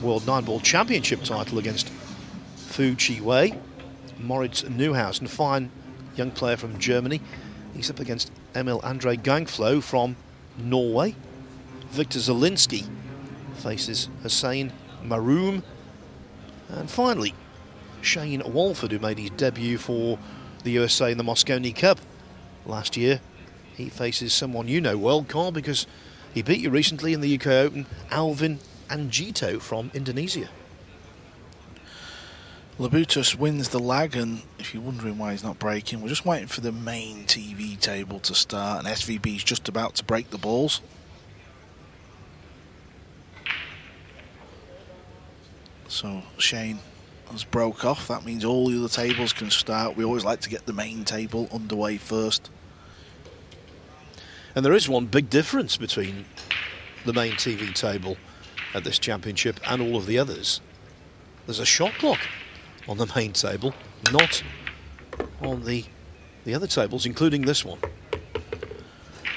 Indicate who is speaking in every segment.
Speaker 1: World Nineball Championship title against Fu Chi-wei. Moritz Neuhausen, fine young player from Germany. He's up against Emil Andre Gangflo from Norway. Victor Zielinski faces Hussein Maroum. And finally, Shane Walford, who made his debut for the USA in the Mosconi Cup last year. He faces someone you know well, Carl, because he beat you recently in the UK Open, Alvin Anggito from Indonesia.
Speaker 2: Labutis wins the lag, and if you're wondering why he's not breaking, we're just waiting for the main TV table to start, and SVB's just about to break the balls. So Shane has broke off. That means all the other tables can start. We always like to get the main table underway first.
Speaker 1: And there is one big difference between the main TV table at this championship and all of the others. There's a shot clock on the main table, not on the other tables, including this one.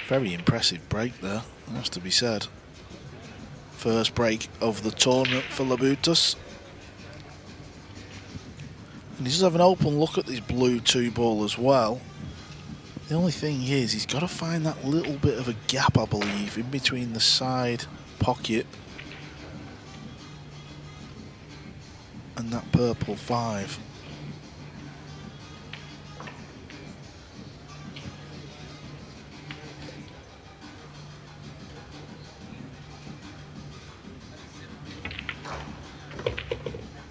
Speaker 2: Very impressive break there, has to be said. First break of the tournament for Labutis. And he does have an open look at this blue 2-ball as well. The only thing is, he's got to find that little bit of a gap, I believe, in between the side pocket and that purple 5.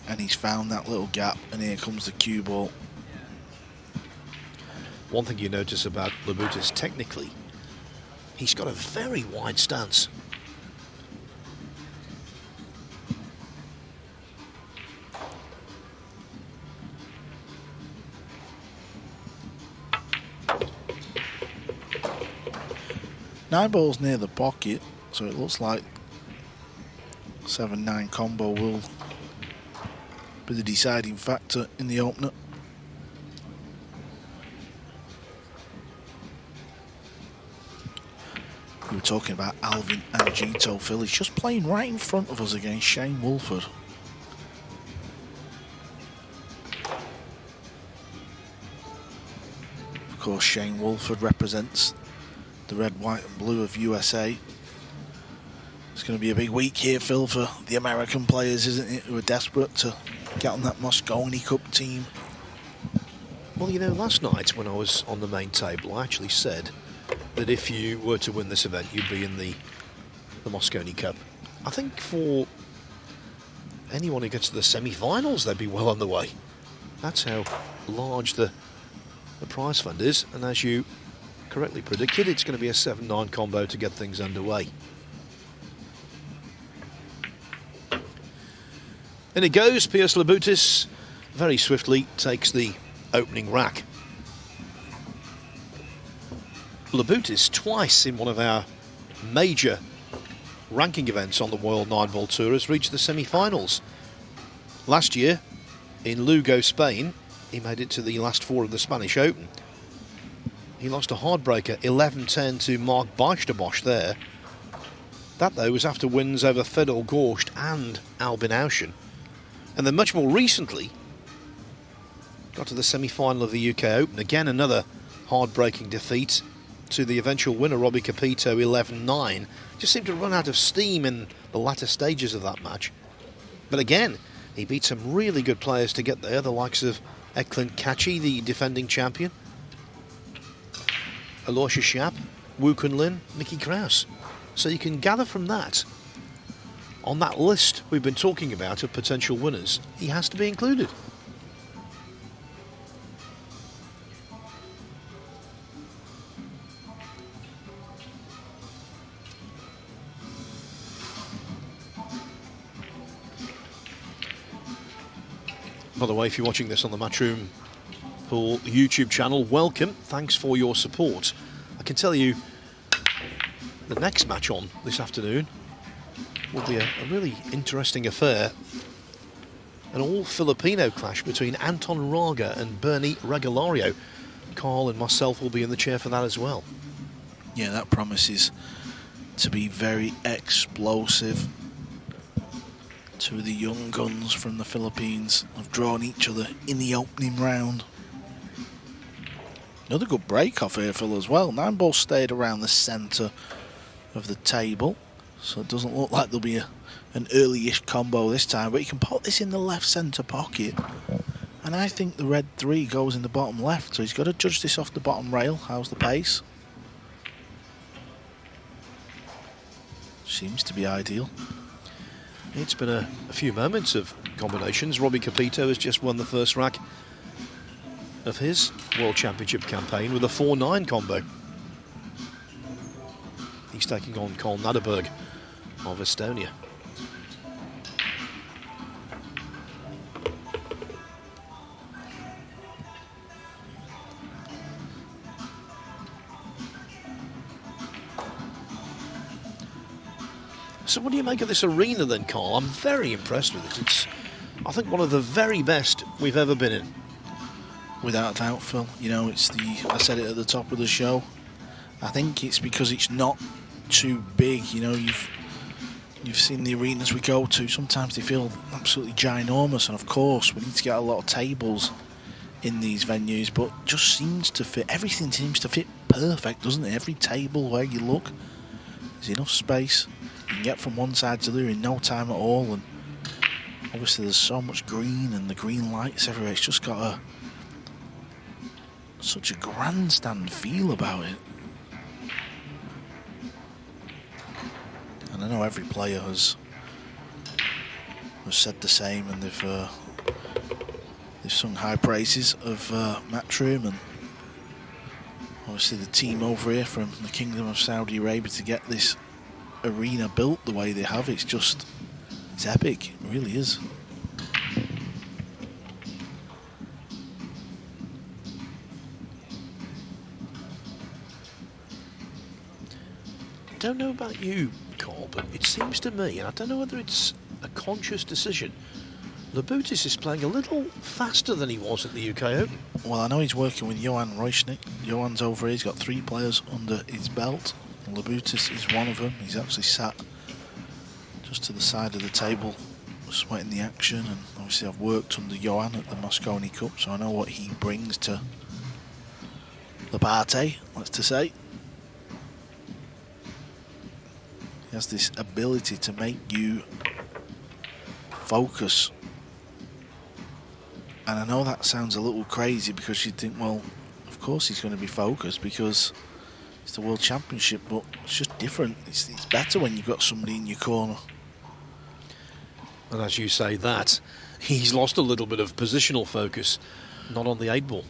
Speaker 2: And he's found that little gap, and here comes the cue ball.
Speaker 1: One thing you notice about Labutis technically, he's got a very wide stance.
Speaker 2: Nineball's near the pocket, so it looks like 7-9 combo will be the deciding factor in the opener. We were talking about Alvin Anggito. Phil is just playing right in front of us against Shane Wolford. Of course, Shane Wolford represents the red, white and blue of USA. It's going to be a big week here, Phil, for the American players, isn't it, who are desperate to get on that Mosconi Cup team.
Speaker 1: Well, you know, last night when I was on the main table, I actually said that if you were to win this event, you'd be in the Mosconi Cup. I think for anyone who gets to the semi-finals, they'd be well on the way. That's how large the prize fund is, and as you correctly predicted, it's going to be a 7-9 combo to get things underway. In it goes. Pijus Labutis very swiftly takes the opening rack. Labutis twice in one of our major ranking events on the World Nineball Tour has reached the semi-finals. Last year in Lugo, Spain, he made it to the last 4 of the Spanish Open. He lost a heartbreaker 11-10 to Mark Bijsterbosch there. That, though, was after wins over Fedor Gorst and Albin Auschen. And then much more recently, got to the semi-final of the UK Open. Again, another hard-breaking defeat to the eventual winner, Robbie Capito, 11-9. Just seemed to run out of steam in the latter stages of that match. But again, he beat some really good players to get there, the likes of Eklund Kachi, the defending champion, Aloysius Schaap, Wu Kunlin, Nicky Kraus. So you can gather from that, on that list we've been talking about of potential winners, he has to be included. By the way, if you're watching this on the Matchroom Pool YouTube channel, welcome. Thanks for your support. I can tell you the next match on this afternoon will be a really interesting affair. An all-Filipino clash between Anton Raga and Bernie Regalario. Carl and myself will be in the chair for that as well.
Speaker 2: Yeah, that promises to be very explosive. Two of the young guns from the Philippines have drawn each other in the opening round. Another good break off here, Phil, as well. Nineball stayed around the centre of the table, so it doesn't look like there'll be an early-ish combo this time, but you can put this in the left centre pocket, and I think the red 3 goes in the bottom left, so he's got to judge this off the bottom rail. How's the pace? Seems to be ideal.
Speaker 1: It's been a few moments of combinations. Robbie Capito has just won the first rack of his World Championship campaign with a 4-9 combo. He's taking on Cole Naderberg of Estonia. So what do you make of this arena then, Carl? I'm very impressed with it. It's, I think, one of the very best we've ever been in.
Speaker 2: Without doubt, Phil. You know, it's I said it at the top of the show. I think it's because it's not too big. You know, you've seen the arenas we go to. Sometimes they feel absolutely ginormous, and of course we need to get a lot of tables in these venues, but just seems to fit. Everything seems to fit perfect, doesn't it? Every table where you look, there's enough space. You can get from one side to the other in no time at all, and obviously there's so much green and the green lights everywhere. It's just got such a grandstand feel about it. And I know every player has said the same, and they've sung high praises of Matchroom, and obviously the team over here from the Kingdom of Saudi Arabia to get this arena built the way they have. It's epic. It really is.
Speaker 1: Don't know about you, Cole, but it seems to me, and I don't know whether it's a conscious decision, Labutis is playing a little faster than he was at the UK Open.
Speaker 2: Well, I know he's working with Johan Royschnick. Johan's over here. He's got 3 players under his belt. Labutis is one of them. He's actually sat just to the side of the table, sweating the action, and obviously I've worked under Johan at the Mosconi Cup, so I know what he brings to the party, let's to say. He has this ability to make you focus. And I know that sounds a little crazy, because you'd think, well, of course he's going to be focused because it's the World Championship, but it's just different. It's better when you've got somebody in your corner.
Speaker 1: And as you say that, he's lost a little bit of positional focus, not on the 8-ball.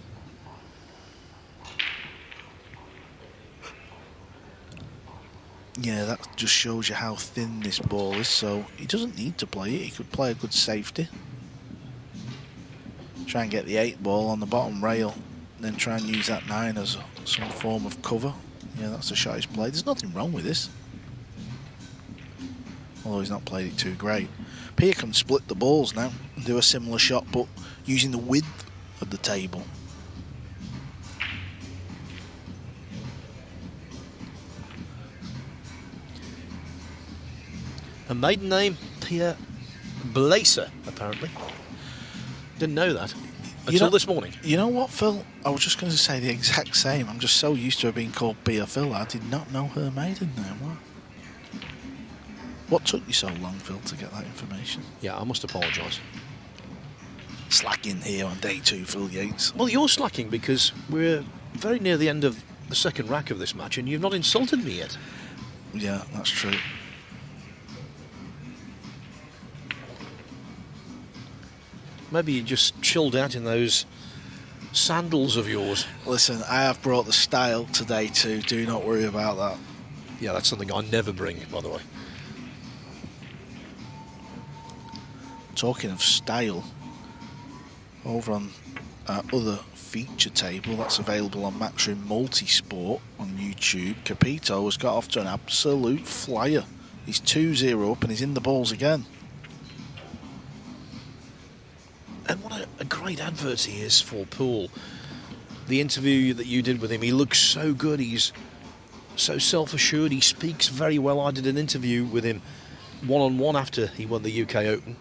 Speaker 2: Yeah, that just shows you how thin this ball is, so he doesn't need to play it. He could play a good safety. Try and get the 8-ball on the bottom rail, then try and use that 9 as some form of cover. Yeah, that's the shot he's played. There's nothing wrong with this, although he's not played it too great. Pia can split the balls now and do a similar shot, but using the width of the table.
Speaker 1: Her maiden name, Pia Blaser, apparently. Didn't know that until this morning.
Speaker 2: You know what, Phil? I was just going to say the exact same. I'm just so used to her being called Pia Filler. I did not know her maiden name. What took you so long, Phil, to get that information?
Speaker 1: Yeah, I must apologise.
Speaker 2: Slacking here on day 2, Phil Yates.
Speaker 1: Well, you're slacking because we're very near the end of the second rack of this match and you've not insulted me yet.
Speaker 2: Yeah, that's true.
Speaker 1: Maybe you just chilled out in those sandals of yours.
Speaker 2: Listen, I have brought the style today too. Do not worry about that.
Speaker 1: Yeah, that's something I never bring, by the way.
Speaker 2: Talking of style, over on our other feature table that's available on Matchroom Multisport on YouTube, Capito has got off to an absolute flyer. He's 2-0 up and he's in the balls again.
Speaker 1: And what a great advert he is for pool. The interview that you did with him, he looks so good. He's so self-assured. He speaks very well. I did an interview with him one-on-one after he won the UK Open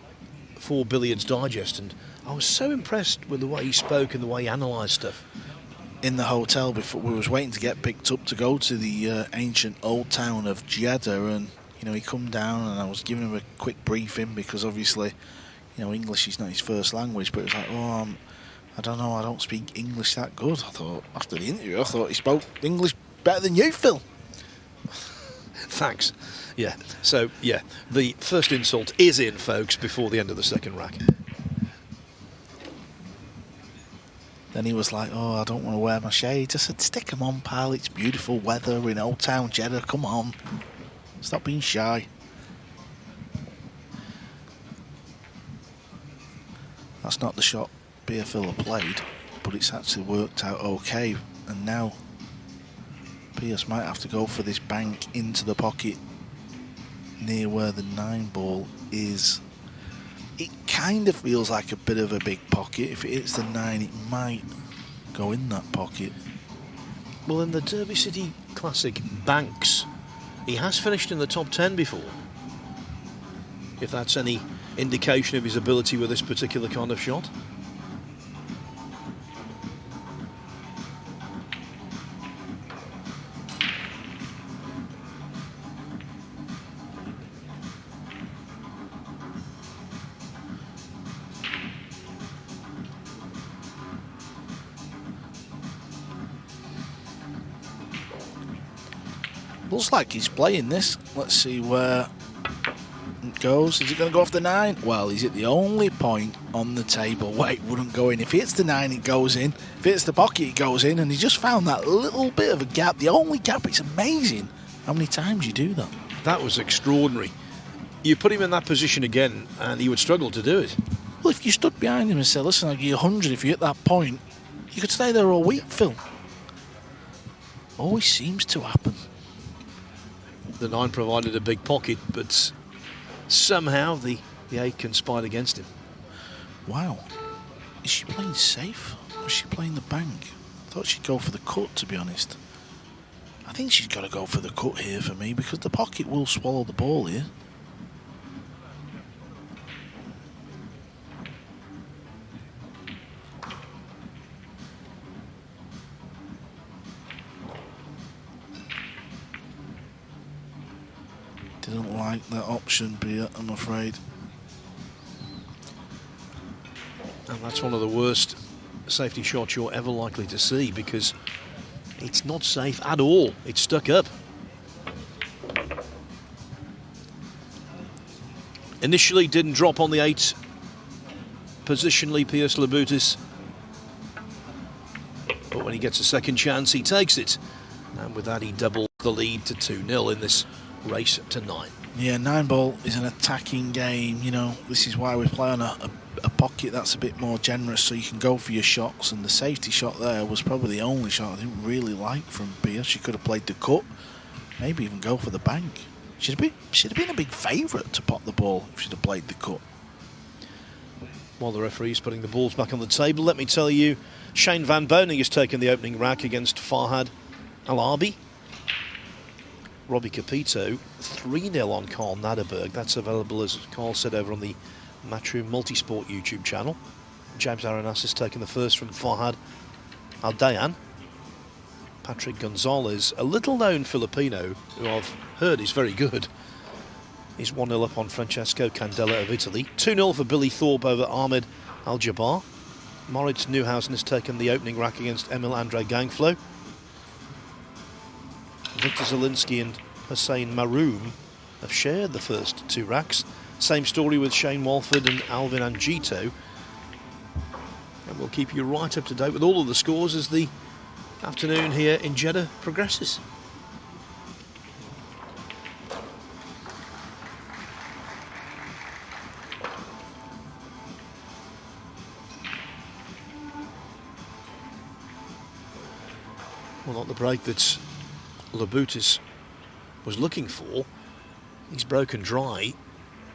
Speaker 1: for Billiards Digest, and I was so impressed with the way he spoke and the way he analysed stuff.
Speaker 2: In the hotel, before we was waiting to get picked up to go to the ancient old town of Jeddah, and he come down and I was giving him a quick briefing because obviously English is not his first language, but it was like, I don't know, I don't speak English that good. I thought after the interview, I thought he spoke English better than you, Phil.
Speaker 1: Thanks. Yeah. So yeah, the first insult is in, folks, before the end of the second rack.
Speaker 2: Then he was like, I don't want to wear my shades. I said, stick them on, pal. It's beautiful weather in Old Town Jeddah. Come on. Stop being shy. That's not the shot Pia Filler played, but it's actually worked out okay. And now Pius might have to go for this bank into the pocket near where the 9-ball is. It kind of feels like a bit of a big pocket. If it hits the 9, it might go in that pocket.
Speaker 1: Well, in the Derby City Classic Banks, he has finished in the top 10 before. If that's any indication of his ability with this particular kind of shot.
Speaker 2: Looks like he's playing this. Let's see where it goes. Is it going to go off the 9? Well, he's at the only point on the table where it wouldn't go in. If he hits the 9, it goes in. If it hits the pocket, it goes in. And he just found that little bit of a gap. The only gap. It's amazing how many times you do that.
Speaker 1: That was extraordinary. You put him in that position again and he would struggle to do it.
Speaker 2: Well, if you stood behind him and said, listen, I'll give you 100 if you hit that point, you could stay there all week, Phil. Always seems to happen.
Speaker 1: The 9 provided a big pocket, but somehow the 8 conspired against him.
Speaker 2: Wow. Is she playing safe? Or is she playing the bank? I thought she'd go for the cut, to be honest. I think she's got to go for the cut here for me, because the pocket will swallow the ball here. Didn't like that option, Pia, I'm afraid.
Speaker 1: And that's one of the worst safety shots you're ever likely to see, because it's not safe at all. It's stuck up. Initially didn't drop on the 8 positionally, Pijus Labutis. But when he gets a second chance, he takes it. And with that, he doubled the lead to 2-0 in this race to 9.
Speaker 2: Yeah, 9-ball is an attacking game. This is why we play on a pocket that's a bit more generous, so you can go for your shots. And the safety shot there was probably the only shot I didn't really like from Pia. She could have played the cut, maybe even go for the bank. She'd have been a big favourite to pot the ball if she'd have played the cut.
Speaker 1: While the referee's putting the balls back on the table, let me tell you, Shane Van Boning has taken the opening rack against Farhad Al-Arbi. Robbie Capito 3-0 on Carl Naderberg. That's available, as Carl said, over on the Matchroom Multisport YouTube channel. James Arenas has taken the first from Farhad Al-Dayan. Patrick Gonzalez, a little-known Filipino who I've heard is very good. He's 1-0 up on Francesco Candela of Italy. 2-0 for Billy Thorpe over Ahmed Al-Jabbar. Moritz Neuhausen has taken the opening rack against Emil Andre Gangflow. Victor Zielinski and Hussein Maroom have shared the first 2 racks. Same story with Shane Walford and Alvin Angito. And we'll keep you right up to date with all of the scores as the afternoon here in Jeddah progresses. Well, not the break that Labutis was looking for. He's broken dry,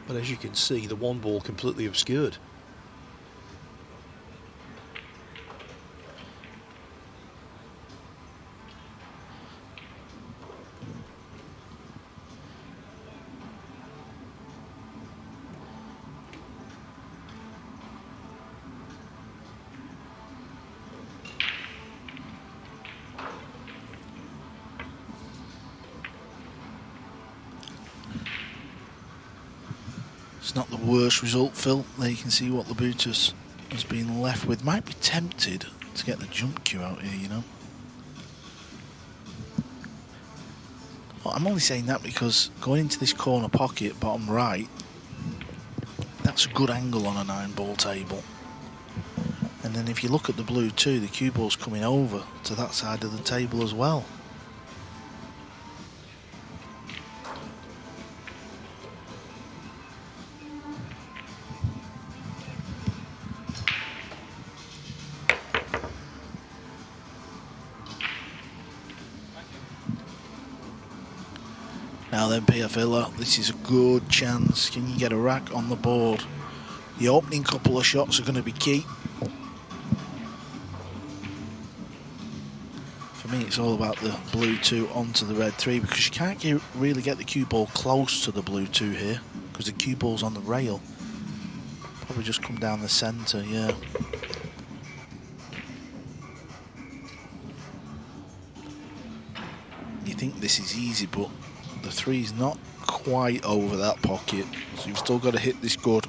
Speaker 1: but as you can see, the 1 ball completely obscured.
Speaker 2: It's not the worst result, Phil. There you can see what Labutis has been left with. Might be tempted to get the jump cue out here, you know. Well, I'm only saying that because going into this corner pocket, bottom right, that's a good angle on a 9-ball table. And then if you look at the blue too, the cue ball's coming over to that side of the table as well. Now then, Pia Filler, this is a good chance. Can you get a rack on the board? The opening couple of shots are going to be key. For me, it's all about the blue 2 onto the red 3 because you can't really get the cue ball close to the blue 2 here because the cue ball's on the rail. Probably just come down the centre, yeah. You think this is easy, but the 3's not quite over that pocket, so you've still got to hit this good.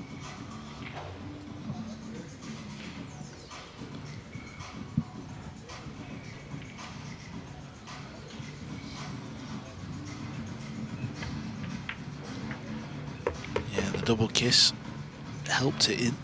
Speaker 2: Yeah, the double kiss helped it in.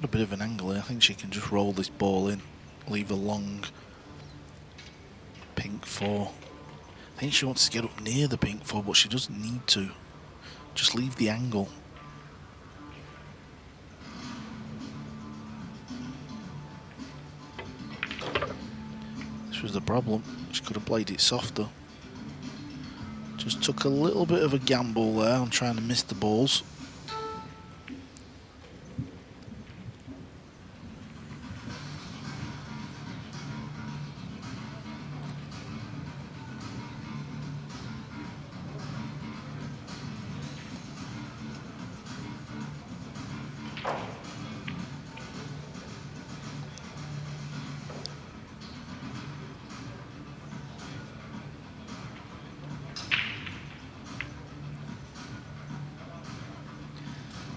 Speaker 2: A bit of an angle here. I think she can just roll this ball in, leave a long pink 4. I think she wants to get up near the pink 4, but she doesn't need to. Just leave the angle. This was the problem. She could have played it softer. Just took a little bit of a gamble there on trying to miss the balls.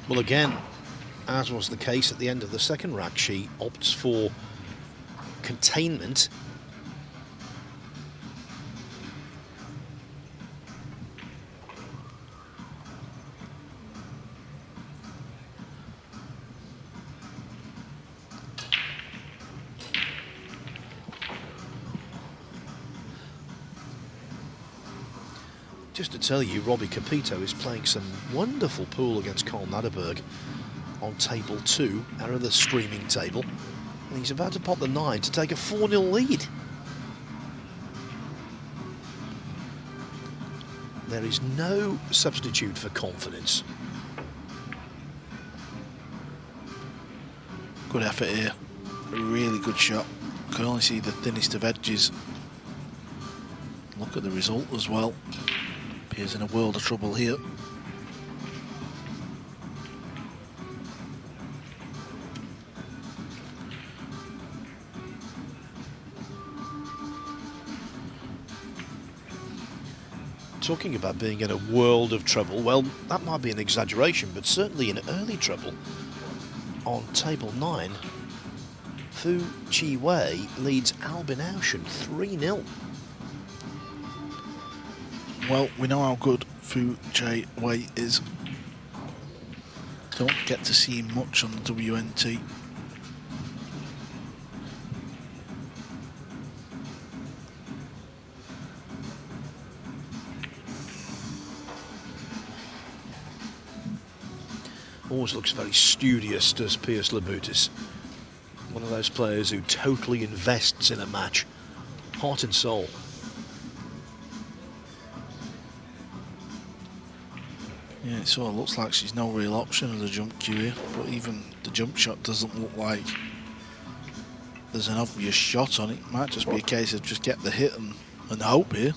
Speaker 1: Well, again, as was the case at the end of the second rack, she opts for containment. Just to tell you, Robbie Capito is playing some wonderful pool against Carl Naderberg on table 2, out of the streaming table. And he's about to pop the 9 to take a 4-0 lead. There is no substitute for confidence.
Speaker 2: Good effort here. A really good shot. Can only see the thinnest of edges. Look at the result as well. Pia's in a world of trouble here.
Speaker 1: Talking about being in a world of trouble, well, that might be an exaggeration, but certainly in early trouble. On table 9, Fu Chi Wei leads Albin Auschen 3-0.
Speaker 2: Well, we know how good Fu Chi Wei is. Don't get to see him much on the WNT.
Speaker 1: Always looks very studious, does Pijus Labutis. One of those players who totally invests in a match, heart and soul.
Speaker 2: Yeah, it sort of looks like she's no real option of the jump cue here, but even the jump shot doesn't look like there's an obvious shot on it. Might just be a case of just get the hit and hope here.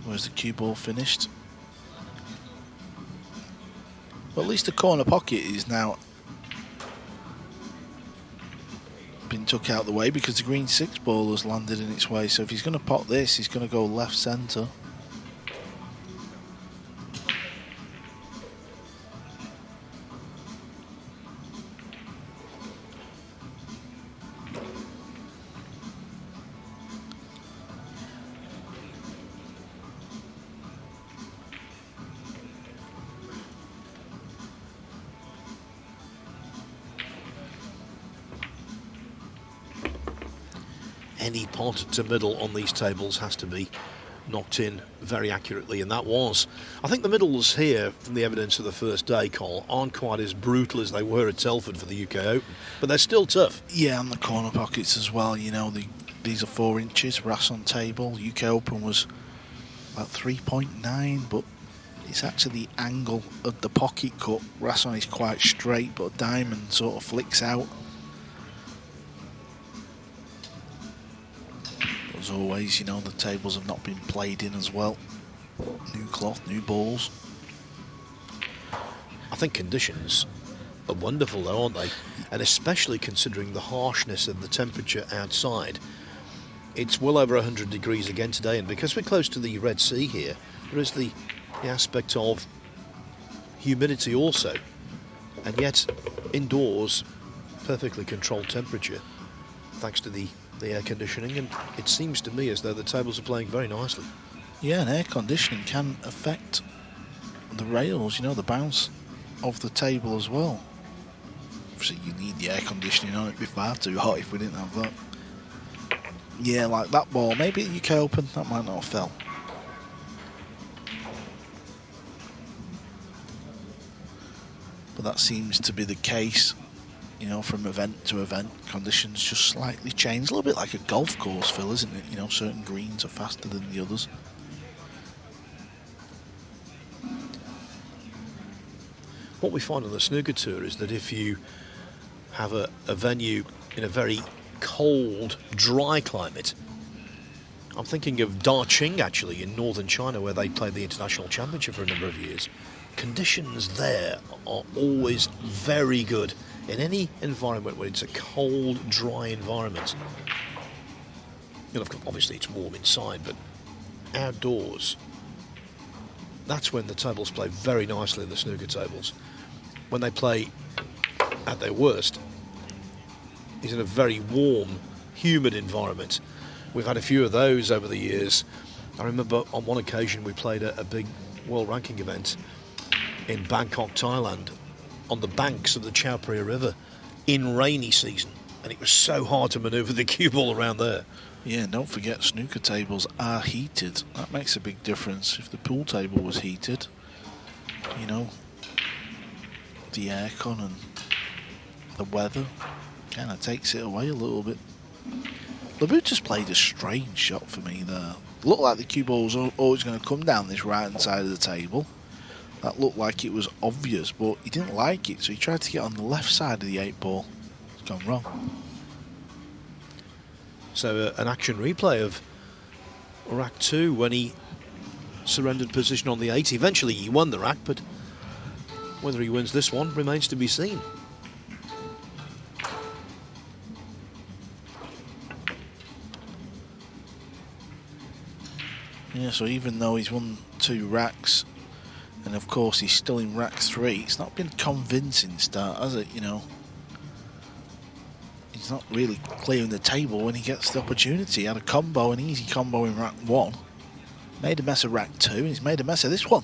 Speaker 2: Where's the cue ball finished? Well, at least the corner pocket is now been took out of the way because the green 6 ball has landed in its way. So if he's going to pot this, he's going to go left centre.
Speaker 1: Any pot to middle on these tables has to be knocked in very accurately, and that was. I think the middles here, from the evidence of the first day, Cole, aren't quite as brutal as they were at Telford for the UK Open, but they're still tough.
Speaker 2: Yeah, and the corner pockets as well. You know, these are 4 inches, brass on table. UK Open was about 3.9, but it's actually the angle of the pocket cut. Brass on is quite straight, but a diamond sort of flicks out. As always, you know, the tables have not been played in as well. New cloth, new balls.
Speaker 1: I think conditions are wonderful though, aren't they? And especially considering the harshness of the temperature outside. It's well over 100 degrees again today, and because we're close to the Red Sea here, there is the aspect of humidity also. And yet, indoors, perfectly controlled temperature, thanks to the air conditioning, and it seems to me as though the tables are playing very nicely.
Speaker 2: Yeah, and air conditioning can affect the rails, you know, the bounce of the table as well. Obviously you need the air conditioning on it, it'd be far too hot if we didn't have that. Yeah, like that ball, maybe at UK Open, that might not have fell. But that seems to be the case. You know, from event to event, conditions just slightly change. A little bit like a golf course, Phil, isn't it? You know, certain greens are faster than the others.
Speaker 1: What we find on the snooker tour is that if you have a venue in a very cold, dry climate, I'm thinking of Daqing actually in northern China, where they played the international championship for a number of years. Conditions there are always very good. In any environment where it's a cold, dry environment, you know, obviously it's warm inside, but outdoors, that's when the tables play very nicely, the snooker tables. When they play at their worst, is in a very warm, humid environment. We've had a few of those over the years. I remember on one occasion we played a big world ranking event in Bangkok, Thailand, on the banks of the Chao Phraya River in rainy season, and it was so hard to manoeuvre the cue ball around there.
Speaker 2: Yeah, and don't forget snooker tables are heated. That makes a big difference. If the pool table was heated, you know, the aircon and the weather kind of takes it away a little bit. Labutis played a strange shot for me there. Looked like the cue ball was always going to come down this right hand side of the table. That looked like it was obvious, but he didn't like it, so he tried to get on the left side of the 8 ball. It's gone wrong.
Speaker 1: So an action replay of rack 2 when he surrendered position on the 8. Eventually he won the rack, but whether he wins this one remains to be seen.
Speaker 2: Yeah, so even though he's won 2 racks, and of course he's still in rack 3, it's not been a convincing start, has it? You know, he's not really clearing the table when he gets the opportunity. He had a combo, an easy combo in rack 1, made a mess of rack 2, and he's made a mess of this one.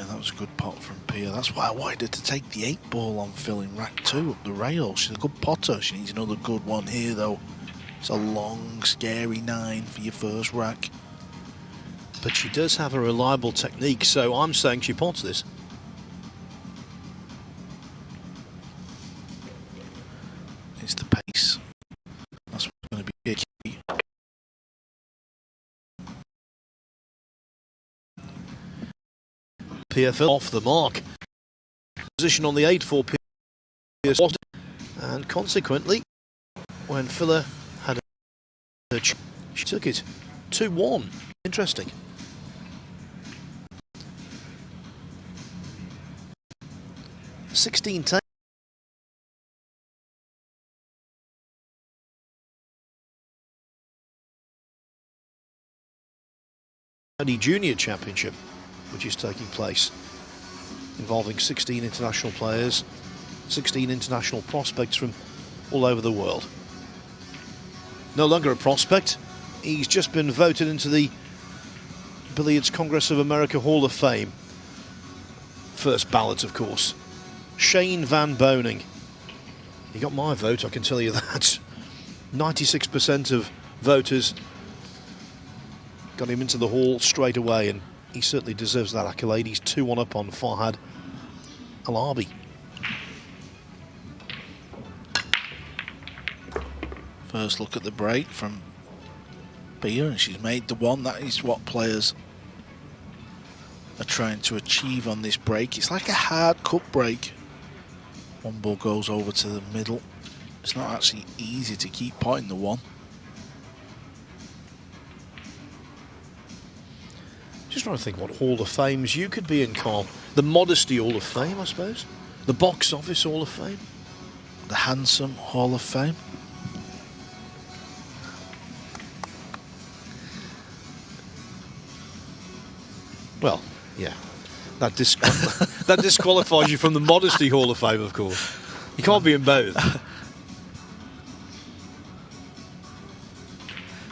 Speaker 2: That was a good pot from Pia. That's why I wanted her to take the 8 ball on Phil in rack 2 up the rail. She's a good potter. She needs another good one here though. It's a long, scary 9 for your first rack.
Speaker 1: But she does have a reliable technique, so I'm saying she pots this.
Speaker 2: It's the pace. That's what's going to be a key.
Speaker 1: Pia Filler off the mark. Position on the 8 for Pia, and consequently, when Filler had her she took it 2-1. Interesting. (16) Junior Championship, which is taking place, involving 16 international players, 16 international prospects from all over the world. No longer a prospect, he's just been voted into the Billiards Congress of America Hall of Fame. First ballot, of course. Shane Van Boning. He got my vote, I can tell you that. 96% of voters got him into the hall straight away, and he certainly deserves that accolade. He's 2-1 up on Farhad Alabi.
Speaker 2: First look at the break from Pia, and she's made the one. That is what players are trying to achieve on this break. It's like a hard cut break. One ball goes over to the middle. It's not actually easy to keep potting the one.
Speaker 1: Just trying to think what Hall of Fames you could be in, Carl. The Modesty Hall of Fame, I suppose. The Box Office Hall of Fame.
Speaker 2: The Handsome Hall of Fame.
Speaker 1: Well, yeah. That disqualifies you from the Modesty Hall of Fame, of course. You can't be in both.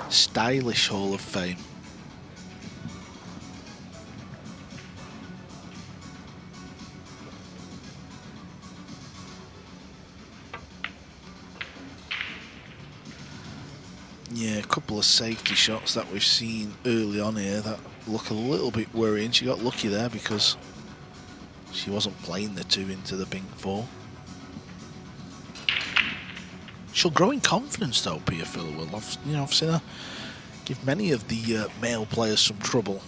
Speaker 2: Stylish Hall of Fame. Yeah, a couple of safety shots that we've seen early on here that look a little bit worrying. She got lucky there because she wasn't playing the 2 into the pink 4. She'll grow in confidence though, Pia Filler will. I've seen her give many of the male players some trouble.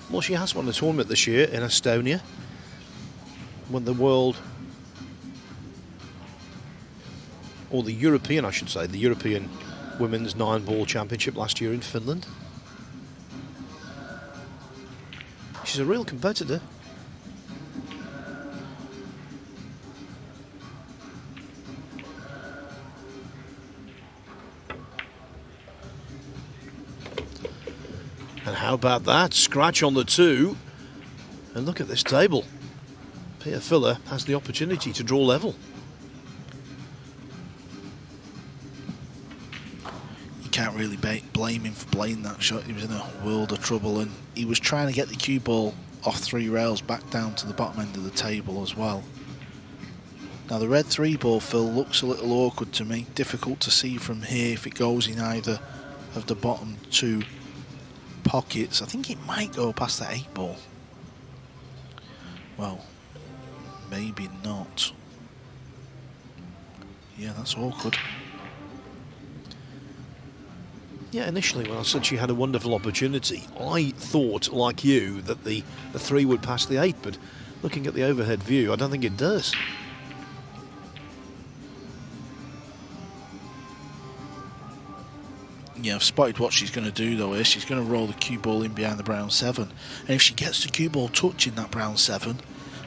Speaker 1: Well, she has won a tournament this year in Estonia. Won the world, or the European, I should say, the European Women's Nineball Championship last year in Finland. She's a real competitor. And how about that? Scratch on the 2. And look at this table. Pia Filler has the opportunity to draw level.
Speaker 2: Can't really blame him for playing that shot. He was in a world of trouble, and he was trying to get the cue ball off 3 rails back down to the bottom end of the table as well. Now the red 3 ball, Phil, looks a little awkward to me. Difficult to see from here if it goes in either of the bottom 2 pockets. I think it might go past that 8 ball. Well, maybe not. Yeah, that's awkward.
Speaker 1: Yeah, initially when I said she had a wonderful opportunity, I thought, like you, that the 3 would pass the 8, but looking at the overhead view, I don't think it does.
Speaker 2: Yeah, I've spotted what she's going to do though here. She's going to roll the cue ball in behind the brown 7. And if she gets the cue ball touching that brown 7,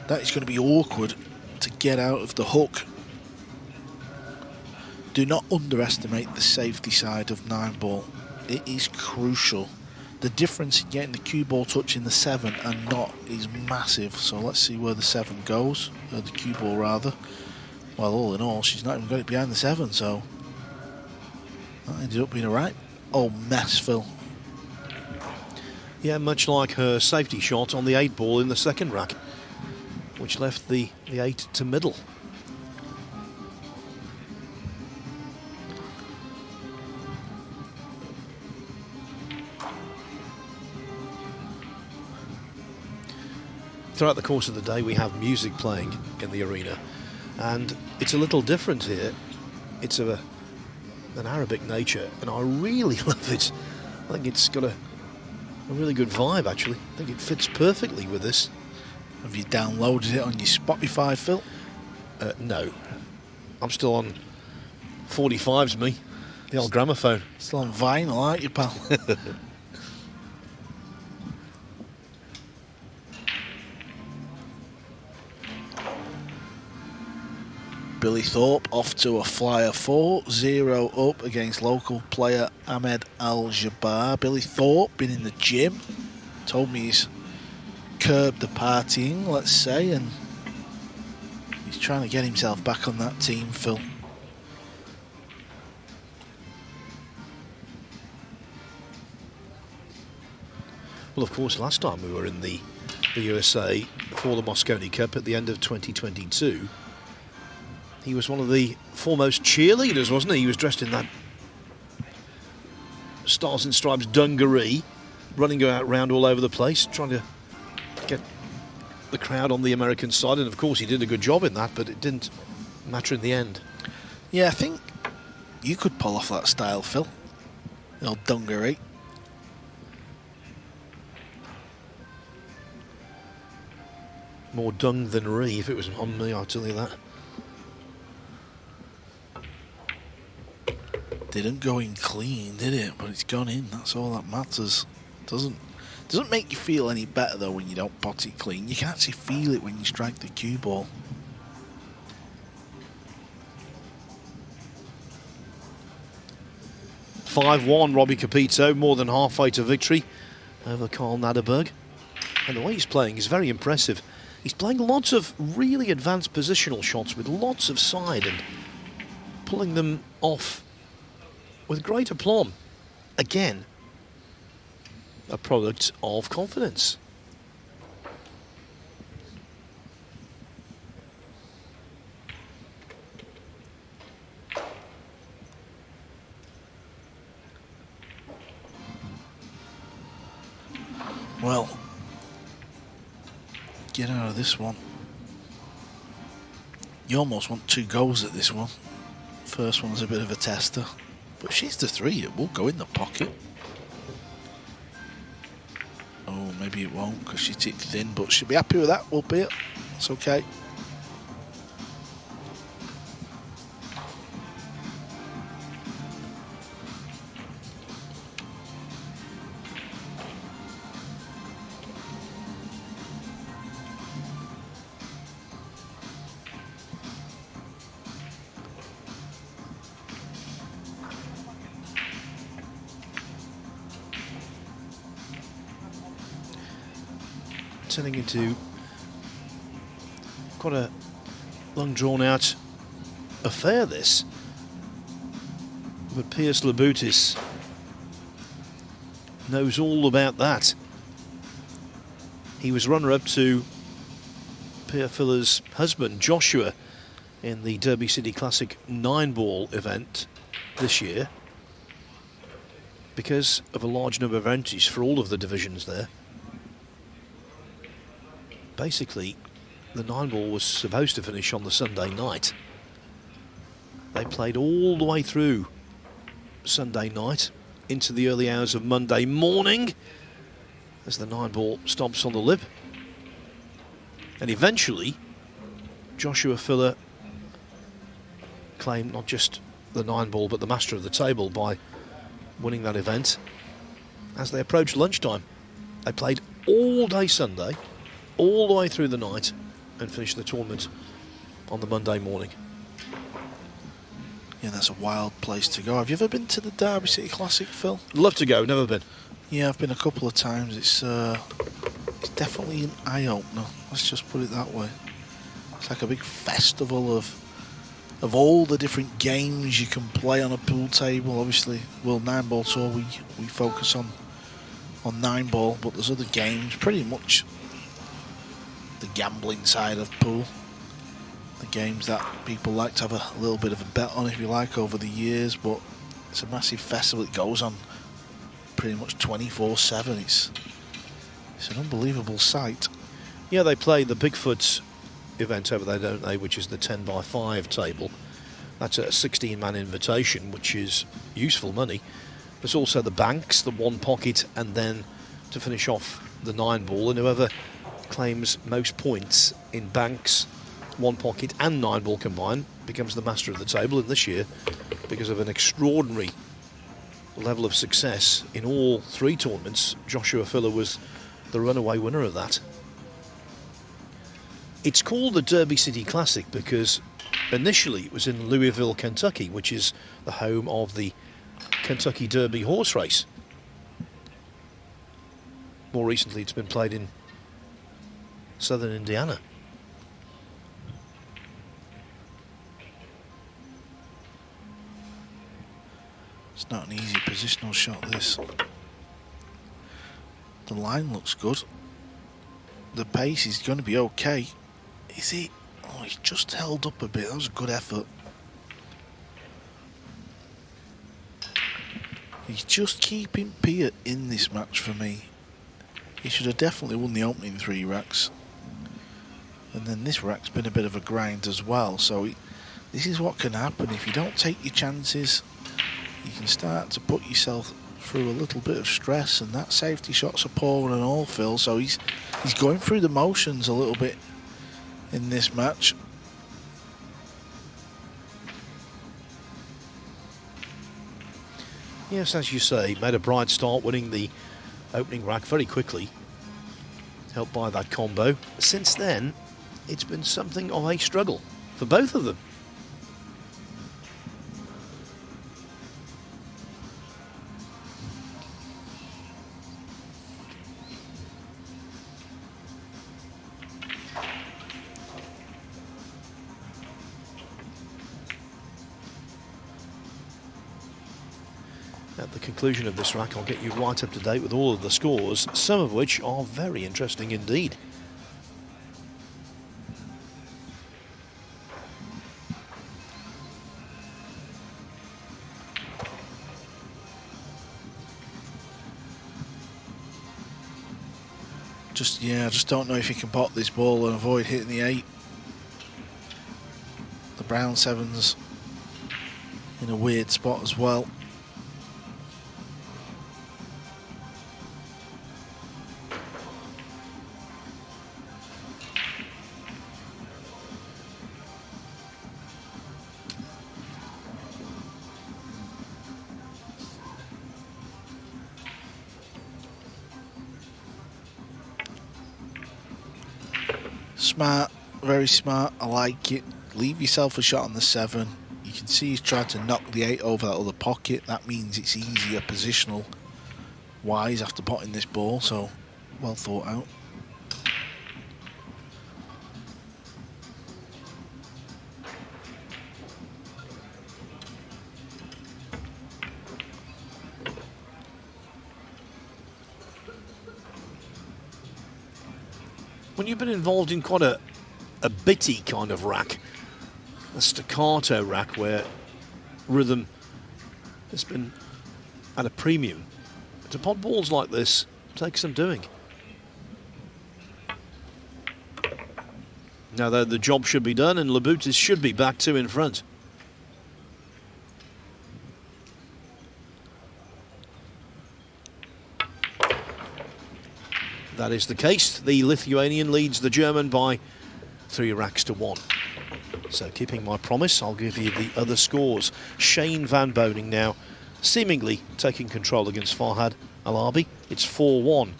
Speaker 2: that is going to be awkward to get out of the hook. Do not underestimate the safety side of Nineball. It is crucial. The difference in getting the cue ball touching the 7 and not is massive. So let's see where the 7 goes, or the cue ball rather. Well, all in all, she's not even got it behind the 7, so that ended up being a right old mess, Phil.
Speaker 1: Yeah, much like her safety shot on the 8 ball in the second rack, which left the 8 to middle. throughout the course of the day we have music playing in the arena, and it's a little different here. It's of an Arabic nature, and I really love it. I think it's got a really good vibe, actually. I think it fits perfectly with this.
Speaker 2: Have you downloaded it on your Spotify, Phil?
Speaker 1: No. I'm still on 45's me, the old gramophone.
Speaker 2: Still on vinyl, aren't you, pal? Billy Thorpe off to a flyer 4-0 up against local player Ahmed Al-Jabbar. Billy Thorpe been in the gym, told me he's curbed the partying, let's say, and he's trying to get himself back on that team, Phil.
Speaker 1: Well, of course, last time we were in the USA for the Mosconi Cup at the end of 2022, he was one of the foremost cheerleaders, wasn't he? He was dressed in that Stars and Stripes dungaree, running around all over the place, trying to get the crowd on the American side. And of course, he did a good job in that, but it didn't matter in the end.
Speaker 2: Yeah, I think you could pull off that style, Phil. The old dungaree.
Speaker 1: More dung than ree if it was on me, I'll tell you that.
Speaker 2: Didn't go in clean, did it? But it's gone in. That's all that matters. Doesn't make you feel any better though when you don't pot it clean. You can actually feel it when you strike the cue ball.
Speaker 1: (5-1) Robbie Capito, more than halfway to victory over Carl Naderberg. And the way he's playing is very impressive. He's playing lots of really advanced positional shots with lots of side and pulling them off with great aplomb. Again, a product of confidence.
Speaker 2: Well, get out of this one. You almost want 2 goals at this one. First one's a bit of a tester. But if she's the 3, it will go in the pocket. Oh, maybe it won't because she ticked thin, but she'll be happy with that, will be it? It's okay.
Speaker 1: Turning into quite a long drawn out affair, this. But Pijus Labutis knows all about that. He was runner-up to Pia Filler's husband, Joshua, in the Derby City Classic Nineball event this year because of a large number of entries for all of the divisions there. Basically, the Nineball was supposed to finish on the Sunday night. They played all the way through Sunday night into the early hours of Monday morning as the Nineball stomps on the lip. And eventually, Joshua Filler claimed not just the Nineball but the master of the table by winning that event. As they approached lunchtime, they played all day Sunday, all the way through the night, and finished the tournament on the Monday morning.
Speaker 2: Yeah, that's a wild place to go. Have you ever been to the Derby City Classic, Phil?
Speaker 1: Love to go, never been.
Speaker 2: Yeah, I've been a couple of times. It's definitely an eye-opener. Let's just put it that way. It's like a big festival of all the different games you can play on a pool table. Obviously, World Nineball Tour, we focus on Nineball, but there's other games, pretty much the gambling side of pool. The games that people like to have a little bit of a bet on, if you like, over the years, but it's a massive festival. It goes on pretty much 24/7. It's an unbelievable sight.
Speaker 1: Yeah, they play the Bigfoot event over there, don't they, which is the 10x5 table. That's a 16-man invitation, which is useful money. There's also the banks, the one pocket, and then to finish off the 9-ball, and whoever claims most points in banks, one pocket and 9-ball combined becomes the master of the table. And this year, because of an extraordinary level of success in all three tournaments, Joshua Filler was the runaway winner of that. It's called the Derby City Classic because initially it was in Louisville, Kentucky, which is the home of the Kentucky Derby horse race. More recently it's been played in southern Indiana.
Speaker 2: It's not an easy positional shot, this. The line looks good. The pace is going to be okay. Is it? Oh, he's just held up a bit. That was a good effort. He's just keeping Pia in this match for me. He should have definitely won the opening 3 racks. And then this rack's been a bit of a grind as well. So this is what can happen if you don't take your chances. You can start to put yourself through a little bit of stress, and that safety shot's a poor one and all, Phil. So he's going through the motions a little bit in this match.
Speaker 1: Yes, as you say, made a bright start, winning the opening rack very quickly, helped by that combo. Since then, it's been something of a struggle for both of them. At the conclusion of this rack, I'll get you right up to date with all of the scores, some of which are very interesting indeed.
Speaker 2: I just don't know if he can pot this ball and avoid hitting the 8. The brown 7's in a weird spot as well. Smart, very smart. I like it. Leave yourself a shot on the 7. You can see he's trying to knock the 8 over that other pocket. That means it's easier positional wise after potting this ball, so well thought out.
Speaker 1: When you've been involved in quite a bitty kind of rack, a staccato rack where rhythm has been at a premium, to pot balls like this takes some doing. Now though, the job should be done and Labutis should be back 2 in front. That is the case. The Lithuanian leads the German by 3 racks to 1. So keeping my promise, I'll give you the other scores. Shane Van Boning now seemingly taking control against Farhad Alabi. It's 4-1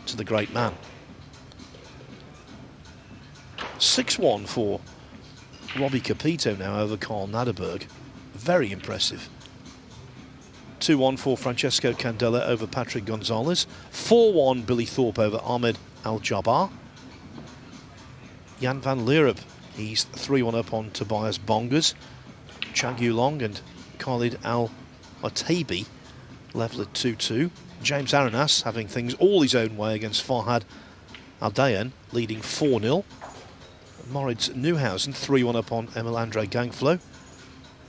Speaker 1: to the great man. 6-1 for Robbie Capito now over Carl Naderberg. Very impressive. 2-1 for Francesco Candela over Patrick Gonzalez. 4-1 Billy Thorpe over Ahmed Al-Jabbar. Jan van Leerup, he's 3-1 up on Tobias Bongers. Chag Yulong and Khalid Al-Atabi level at 2-2. James Aranas having things all his own way against Farhad Aldayan, leading 4-0. Moritz Neuhausen 3-1 up on Emil Andre Gangflow.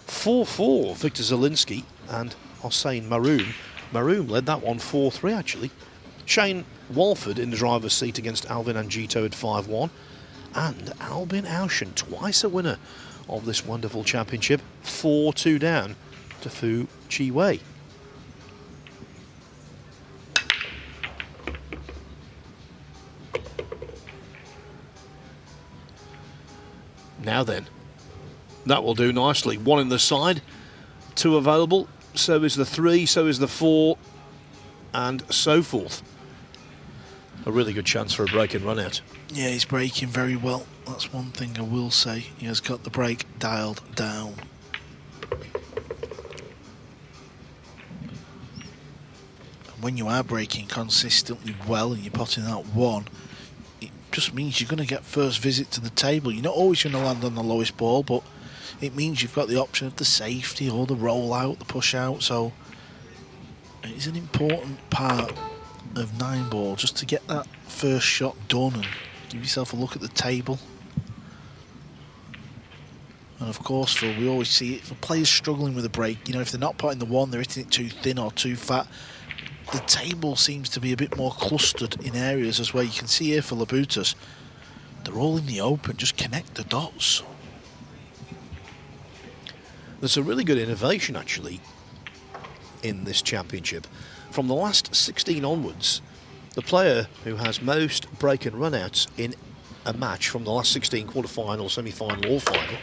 Speaker 1: 4-4 Victor Zielinski and Hossein Maroon. Maroon led that one 4-3 actually. Shane Walford in the driver's seat against Alvin Angito at 5-1. And Albin Auschen, twice a winner of this wonderful championship, 4-2 down to Fu Chi Wei. Now then, that will do nicely. 1 in the side, 2 available, so is the 3, so is the 4, and so forth. A really good chance for a break and run out.
Speaker 2: Yeah, he's braking very well. That's one thing I will say. He has got the brake dialed down. And when you are braking consistently well and you're potting out 1, it just means you're going to get first visit to the table. You're not always going to land on the lowest ball, but it means you've got the option of the safety or the roll out, the push out. So it's an important part of Nineball just to get that first shot done and give yourself a look at the table. And of course, Phil, we always see it for players struggling with a break. You know, if they're not putting the 1, they're hitting it too thin or too fat. The table seems to be a bit more clustered in areas, as where you can see here for Labutis. They're all in the open, just connect the dots.
Speaker 1: There's a really good innovation, actually, in this championship. From the last 16 onwards, the player who has most break and run-outs in a match from the last 16 quarter-final, semi-final or final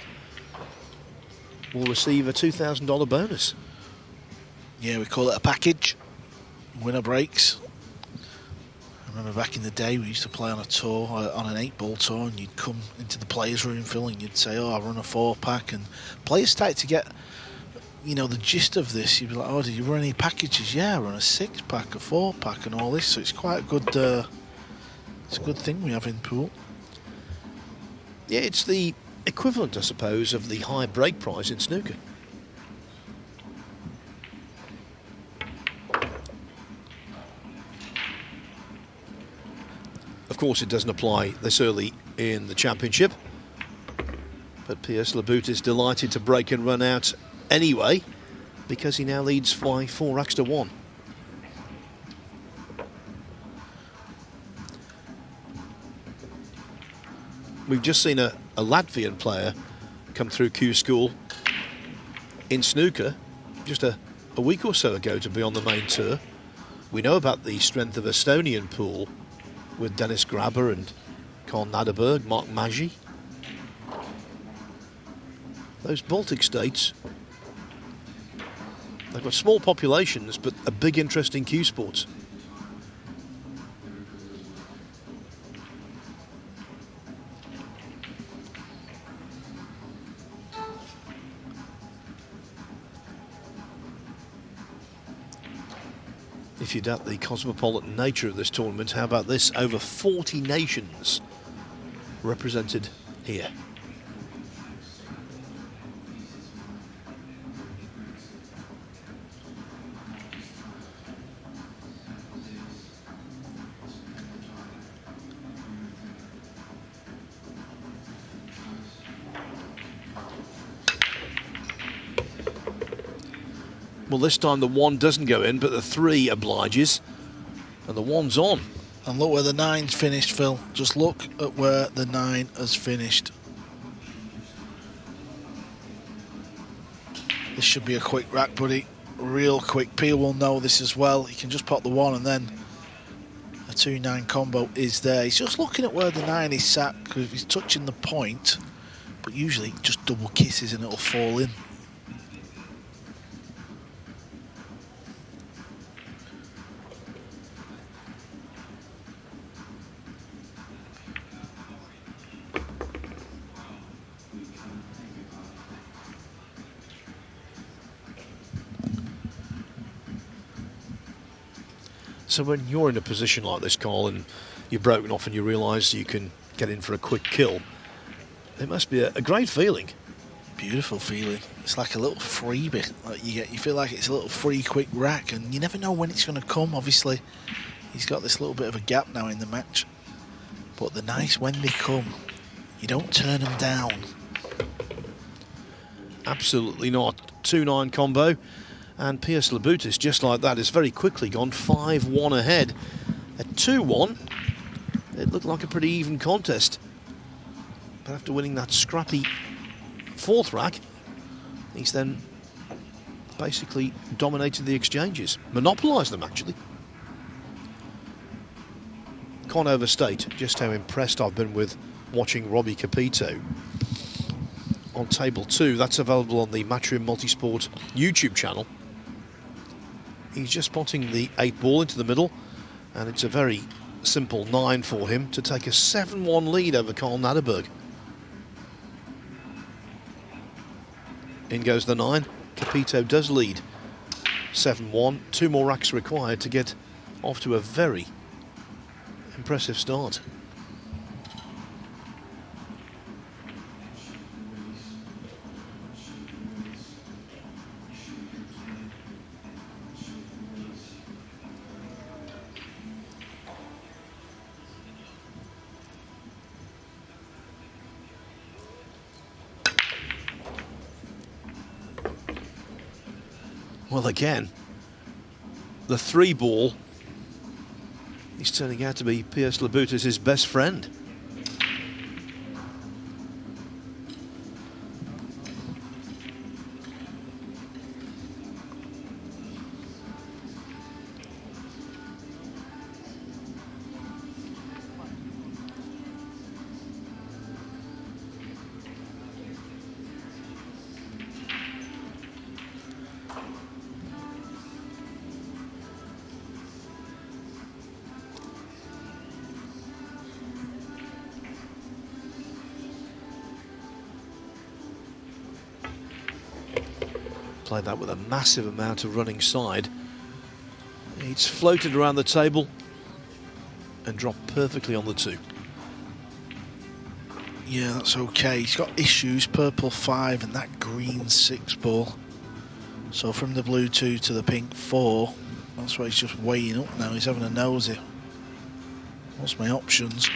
Speaker 1: will receive a $2,000 bonus.
Speaker 2: Yeah, we call it a package. Winner breaks. I remember back in the day we used to play on a tour, on an 8-ball tour, and you'd come into the players' room, Phil, and you'd say, oh, I run a 4-pack, and players started to get, you know, the gist of this. You'd be like, oh, did you run any packages? Yeah, I run a 6-pack, a 4-pack, and all this. So it's quite a good, it's a good thing we have in pool.
Speaker 1: Yeah, it's the equivalent, I suppose, of the high break prize in snooker. Of course, it doesn't apply this early in the championship, but Pijus Labutis delighted to break and run out anyway, because he now leads by 4 racks to 1. We've just seen a Latvian player come through Q School in snooker just a week or so ago to be on the main tour. We know about the strength of Estonian pool with Dennis Grabber and Karl Naderberg, Mark Maggi. Those Baltic states, they've got small populations but a big interest in Q sports. If you doubt the cosmopolitan nature of this tournament, how about this? Over 40 nations represented here. Well, this time the 1 doesn't go in, but the 3 obliges, and the 1's on.
Speaker 2: And look where the 9's finished, Phil. Just look at where the 9 has finished. This should be a quick rack, buddy. Real quick. Pia will know this as well. He can just pop the 1 and then a 2-9 combo is there. He's just looking at where the 9 is sat, because he's touching the point, but usually just double kisses and it'll fall in.
Speaker 1: So when you're in a position like this, Carl, and you're broken off and you realise you can get in for a quick kill, it must be a great feeling.
Speaker 2: Beautiful feeling. It's like a little freebie. Like you feel like it's a little free, quick rack, and you never know when it's going to come. Obviously, he's got this little bit of a gap now in the match, but the nice when they come, you don't turn them down.
Speaker 1: Absolutely not. 2-9 combo. And Pijus Labutis, just like that, has very quickly gone 5-1 ahead At 2-1, it looked like a pretty even contest. But after winning that scrappy fourth rack, he's then basically dominated the exchanges. Monopolised them, actually. Can't overstate just how impressed I've been with watching Robbie Capito on table 2. That's available on the Matchroom Multisport YouTube channel. He's just spotting the 8 ball into the middle, and it's a very simple 9 for him to take a 7-1 lead over Carl Naderberg. In goes the 9. Capito does lead 7-1. 2 more racks required to get off to a very impressive start. Well, again, the 3 ball is turning out to be Pijus Labutis' best friend. Played that with a massive amount of running side. It's floated around the table and dropped perfectly on the 2.
Speaker 2: Yeah, that's okay. He's got issues, purple 5 and that green 6 ball. So from the blue 2 to the pink 4, that's why he's just weighing up now. He's having a nosy. What's my options?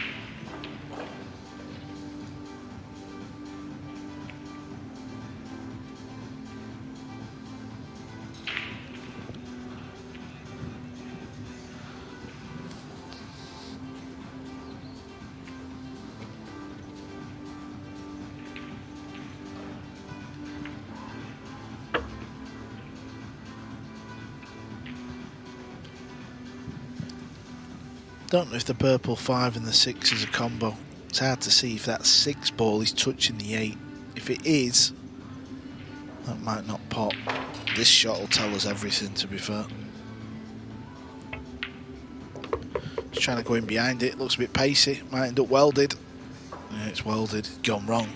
Speaker 2: Don't know if the purple 5 and the 6 is a combo. It's hard to see if that 6 ball is touching the 8. If it is, that might not pop. This shot will tell us everything, to be fair. Just trying to go in behind it. Looks a bit pacey. Might end up welded. Yeah, it's welded. Gone wrong.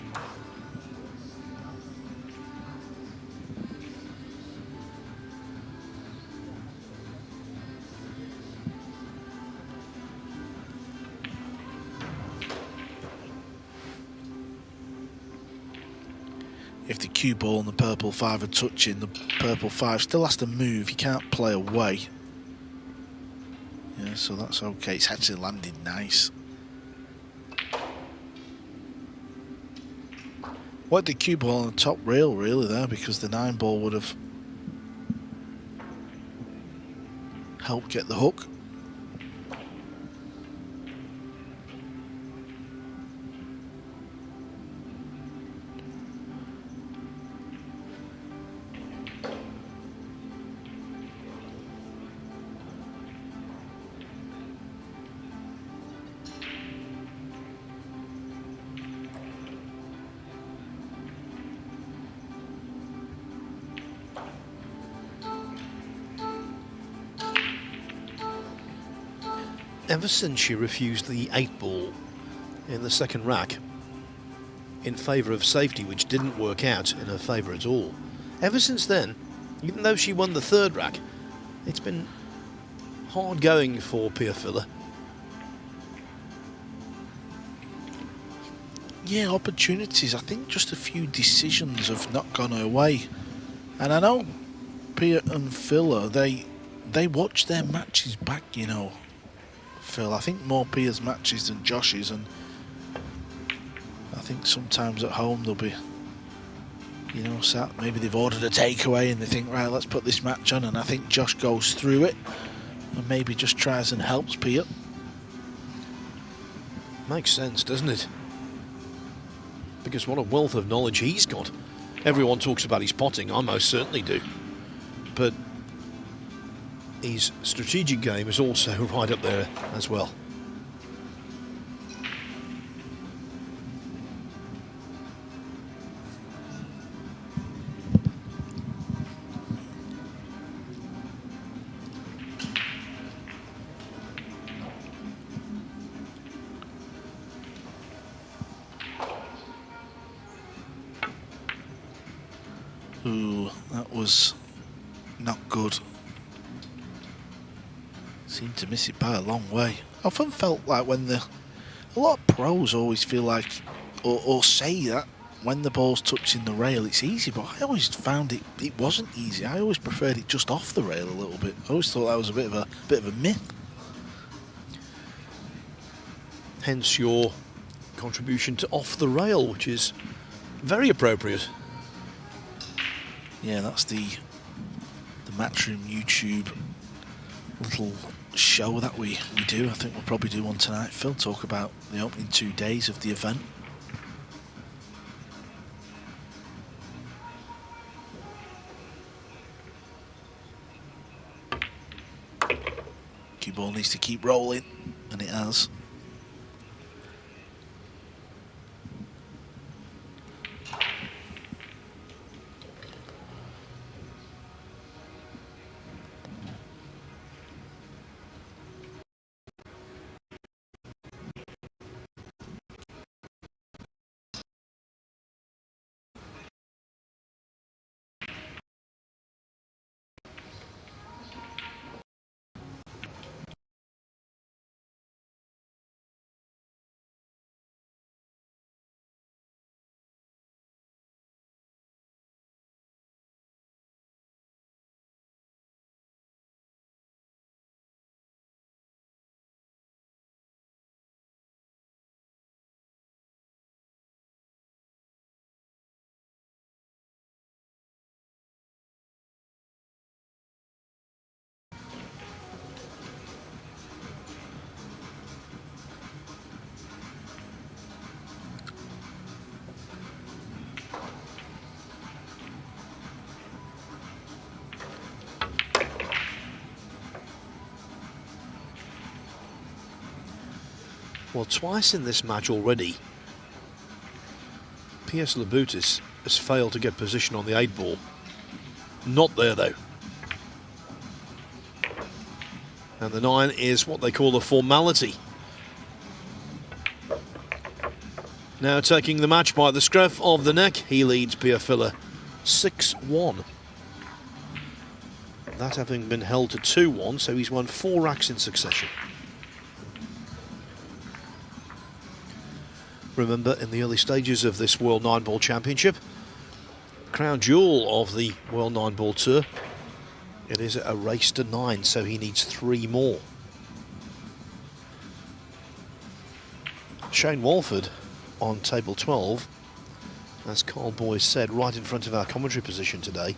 Speaker 2: If the cue ball and the purple 5 are touching, the purple 5 still has to move. He can't play away. Yeah, so that's okay. It's actually landed nice. What the cue ball on the top rail really there, because the 9 ball would have helped get the hook.
Speaker 1: Ever since she refused the 8 ball in the second rack in favour of safety, which didn't work out in her favour at all, ever since then, even though she won the third rack, it's been hard going for Pia Filler.
Speaker 2: Yeah, opportunities. I think just a few decisions have not gone her way. And I know Pia and Filler, they watch their matches back, you know, Phil. I think more Pia's matches than Josh's, and I think sometimes at home they'll be, you know, sat, maybe they've ordered a takeaway and they think, right, let's put this match on, and I think Josh goes through it and maybe just tries and helps Pia.
Speaker 1: Makes sense, doesn't it? Because what a wealth of knowledge he's got. Everyone talks about his potting, I most certainly do. But his strategic game is also right up there as well.
Speaker 2: Ooh, that was not good. Seemed to miss it by a long way. I often felt like a lot of pros always feel like, or say that when the ball's touching the rail it's easy, but I always found it wasn't easy. I always preferred it just off the rail a little bit. I always thought that was a bit of a myth.
Speaker 1: Hence your contribution to off the rail, which is very appropriate.
Speaker 2: Yeah, that's the Matchroom YouTube little show that we do. I think we'll probably do one tonight, Phil, talk about the opening 2 days of the event. Cue ball needs to keep rolling, and it has.
Speaker 1: Well, twice in this match already, Pijus Labutis has failed to get position on the 8 ball. Not there, though. And the 9 is what they call a formality. Now taking the match by the scruff of the neck, he leads Pia Filler 6-1. That having been held to 2-1, so he's won 4 racks in succession. Remember, in the early stages of this World Nineball Championship, crown jewel of the World Nineball Tour, it is a race to 9, so he needs 3 more. Shane Walford on table 12, as Carl Boyce said, right in front of our commentary position today.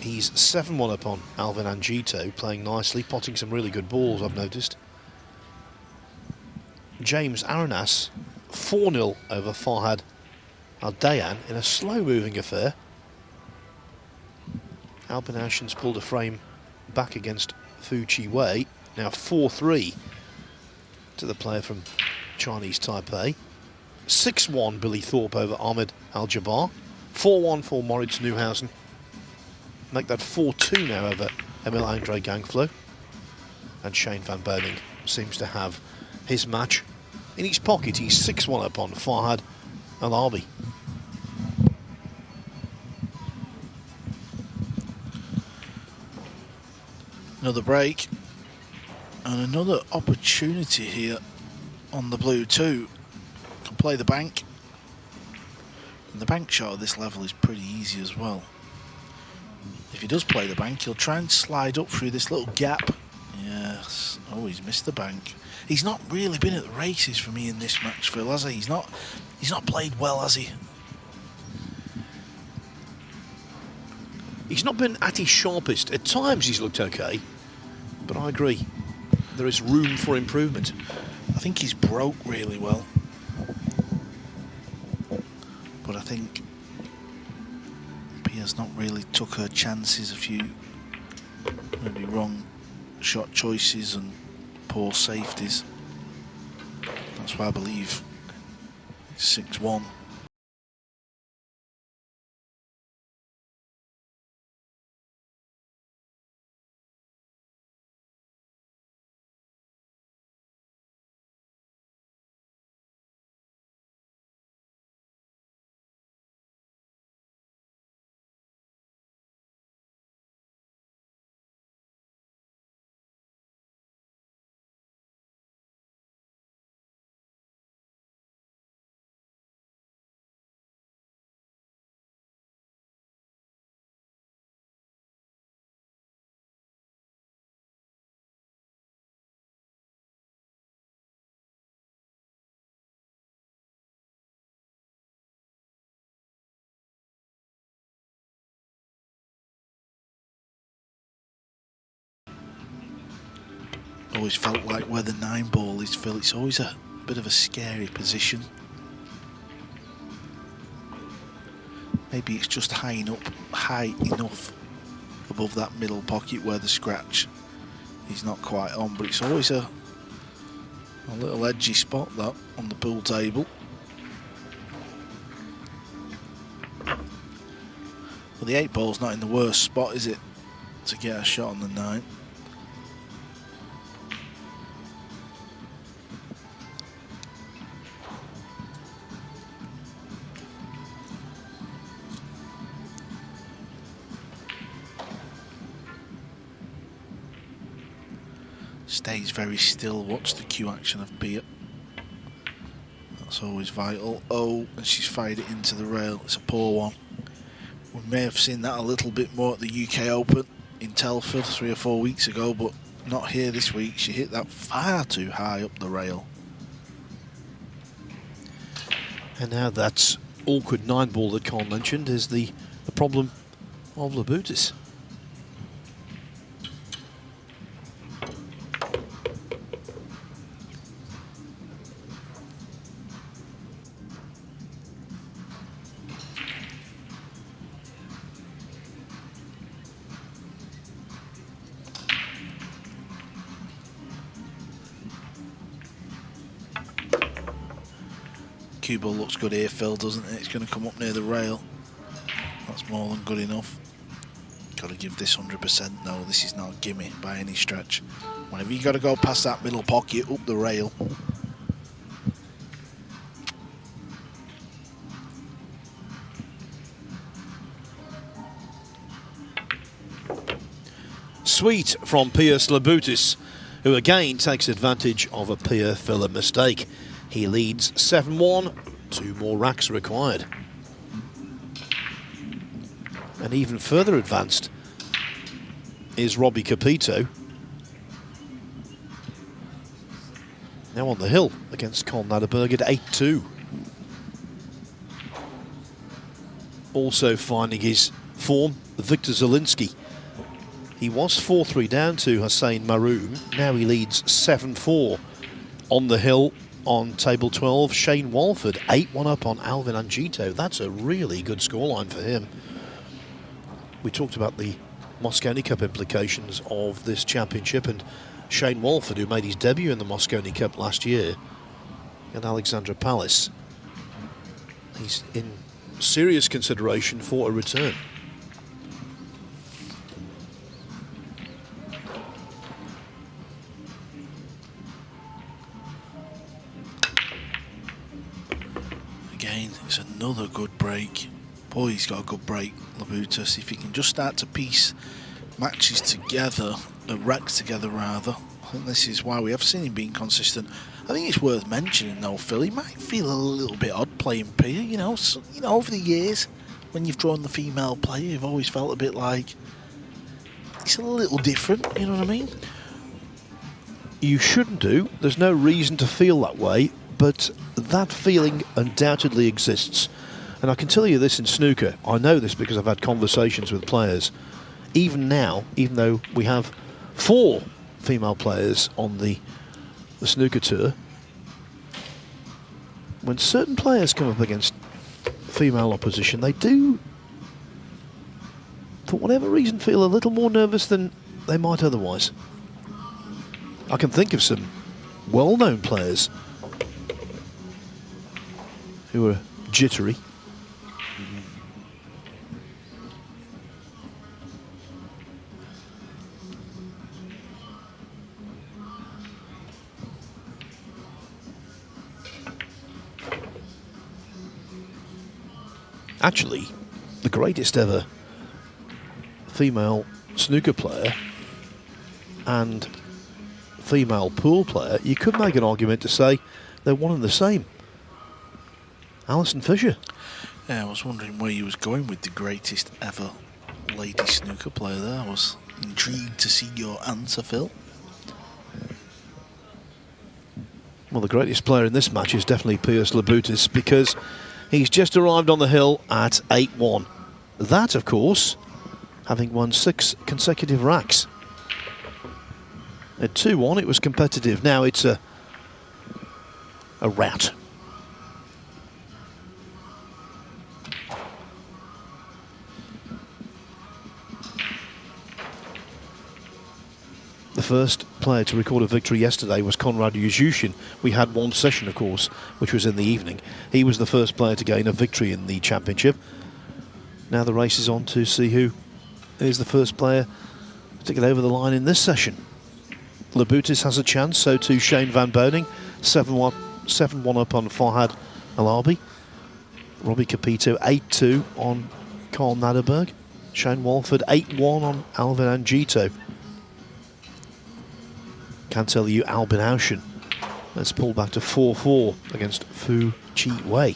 Speaker 1: He's 7-1 up on Alvin Angito, playing nicely, potting some really good balls, I've noticed. James Aranas 4-0 over Farhad Al-Dayan in a slow-moving affair. Albin Ashen's pulled a frame back against Fu Chi Wei. Now 4-3 to the player from Chinese Taipei. 6-1 Billy Thorpe over Ahmed Al-Jabbar. 4-1 for Moritz Neuhausen. Make that 4-2 now over Emil Andre Gangflow. And Shane van Beuning seems to have his match in his pocket. He's 6-1 up on Farhad Al-Arbi.
Speaker 2: Another break and another opportunity here on the blue too. Can play the bank, and the bank shot at this level is pretty easy as well. If he does play the bank, he'll try and slide up through this little gap. Yes, oh, he's missed the bank. He's not really been at the races for me in this match, Phil, has he? He's not played well, has he?
Speaker 1: He's not been at his sharpest. At times he's looked okay, But I agree, there is room for improvement.
Speaker 2: I think he's broke really well. But I think Pia's not really took her chances. A few maybe wrong shot choices and poor safeties. That's why I believe it's 6-1. Always felt like where the 9-ball is, Phil, it's always a bit of a scary position. Maybe it's just high enough above that middle pocket where the scratch is not quite on, but it's always a little edgy spot, that, on the pool table. Well, the 8-ball's not in the worst spot, is it, to get a shot on the 9? Stays very still, watch the cue action of Pia. That's always vital. Oh, and she's fired it into the rail. It's a poor one. We may have seen that a little bit more at the UK Open in Telford 3 or 4 weeks ago, but not here this week. She hit that far too high up the rail.
Speaker 1: And now that awkward 9-ball that Carl mentioned is the problem of Labutis.
Speaker 2: Cue ball looks good here, Phil, doesn't it? It's going to come up near the rail. That's more than good enough. Got to give this 100%. No, this is not a gimme by any stretch. Whenever you got to go past that middle pocket, up the rail.
Speaker 1: Sweet from Pijus Labutis, who again takes advantage of a Pia Filler mistake. He leads 7-1, 2 more racks required. And even further advanced is Robbie Capito. Now on the hill against Colin Naderberg at 8-2. Also finding his form, Victor Zielinski. He was 4-3 down to Hussein Maroom. Now he leads 7-4 on the hill on table 12. Shane Walford 8-1 up on Alvin Angito. That's a really good scoreline for him. We talked about the Mosconi Cup implications of this championship, and Shane Walford, who made his debut in the Mosconi Cup last year, and Alexandra Palace, he's in serious consideration for a return.
Speaker 2: Again, it's another good break. Boy, he's got a good break, Labutis. If he can just start to piece matches together, racks together rather, I think this is why we have seen him being consistent. I think it's worth mentioning though, Phil, he might feel a little bit odd playing Pia, you know, over the years, when you've drawn the female player, you've always felt a bit like it's a little different, you know what I mean?
Speaker 1: You shouldn't do. There's no reason to feel that way, but that feeling undoubtedly exists. And I can tell you this in snooker, I know this because I've had conversations with players. Even now, even though we have 4 female players on the snooker tour. When certain players come up against female opposition, they do, for whatever reason, feel a little more nervous than they might otherwise. I can think of some well-known players who are jittery. Actually, the greatest ever female snooker player and female pool player, you could make an argument to say they're one and the same. Alison Fisher.
Speaker 2: Yeah, I was wondering where you was going with the greatest ever lady snooker player there. I was intrigued to see your answer, Phil.
Speaker 1: Well, the greatest player in this match is definitely Pijus Labutis, because he's just arrived on the hill at 8-1. That, of course, having won 6 consecutive racks. At 2-1, it was competitive. Now it's a rout. The first player to record a victory yesterday was Konrad Yuzhushin. We had one session, of course, which was in the evening. He was the first player to gain a victory in the championship. Now the race is on to see who is the first player to get over the line in this session. Labutis has a chance, so too Shane Van Boning. 7-1 up on Farhad Alabi. Robbie Capito 8-2 on Carl Naderberg. Shane Walford 8-1 on Alvin Angito. Can't tell you Albin Auschen. Let's pull back to 4-4 against Fu Chi Wei.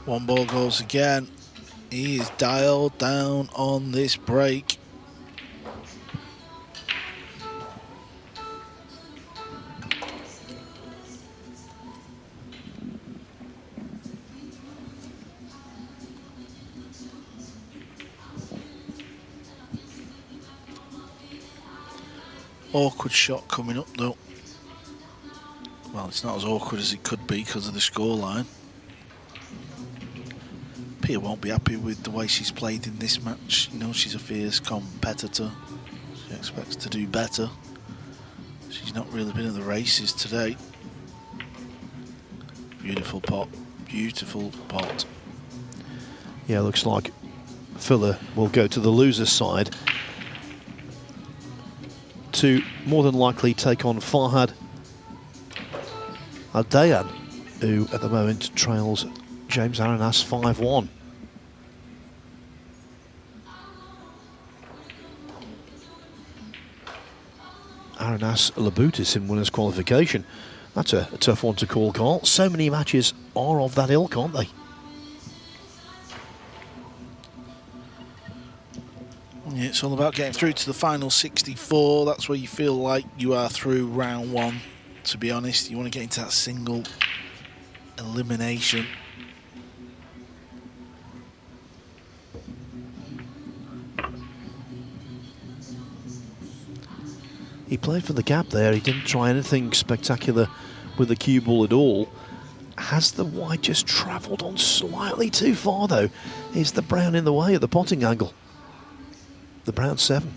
Speaker 2: One ball goes again. He is dialed down on this break. Awkward shot coming up though. Well, it's not as awkward as it could be because of the scoreline. Pia won't be happy with the way she's played in this match. You know, she's a fierce competitor. She expects to do better. She's not really been in the races today. Beautiful pot. Beautiful pot.
Speaker 1: Yeah, looks like Filler will go to the loser's side to more than likely take on Farhad Al-Dayan, who at the moment trails James Aranas 5-1. Aranas Labutis in winners qualification. That's a tough one to call, Carl. So many matches are of that ilk, aren't they?
Speaker 2: Yeah, it's all about getting through to the final 64. That's where you feel like you are through round one. To be honest, you want to get into that single elimination.
Speaker 1: He played for the gap there. He didn't try anything spectacular with the cue ball at all. Has the white just travelled on slightly too far, though? Is the brown in the way at the potting angle? The brown 7.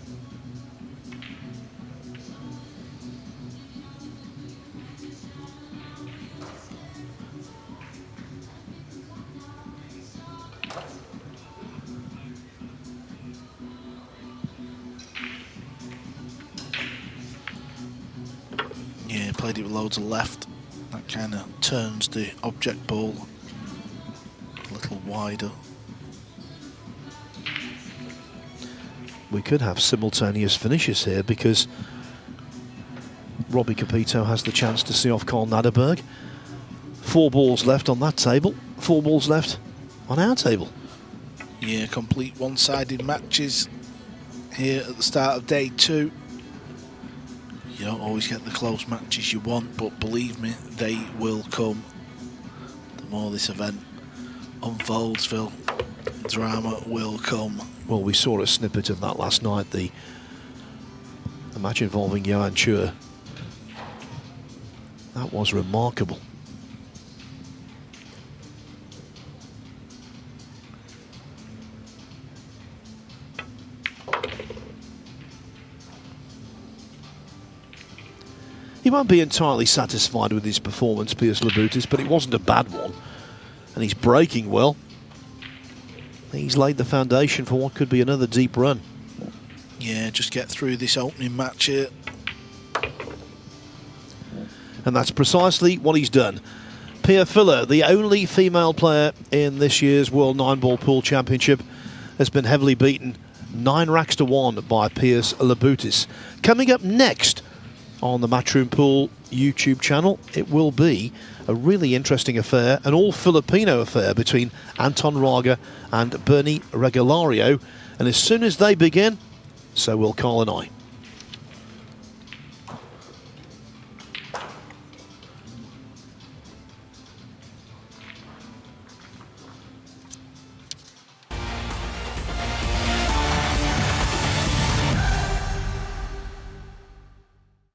Speaker 2: Yeah, played it with loads of left. That kind of turns the object ball a little wider.
Speaker 1: We could have simultaneous finishes here because Robbie Capito has the chance to see off Carl Naderberg. 4 balls left on that table, 4 balls left on our table.
Speaker 2: Yeah, complete one-sided matches here at the start of day 2. You don't always get the close matches you want, but believe me, they will come. The more this event unfolds, Phil, drama will come.
Speaker 1: Well, we saw a snippet of that last night, the match involving Johan Chur. That was remarkable. He won't be entirely satisfied with his performance, Pijus Labutis, but it wasn't a bad one. And he's breaking well. He's laid the foundation for what could be another deep run.
Speaker 2: Yeah, just get through this opening match here.
Speaker 1: And that's precisely what he's done. Pia Filler, the only female player in this year's World Nineball Pool Championship, has been heavily beaten 9 racks to 1 by Pijus Labutis. Coming up next on the Matchroom Pool YouTube channel, it will be a really interesting affair, an all-Filipino affair between Anton Raga and Bernie Regalario. And as soon as they begin, so will Carl and I.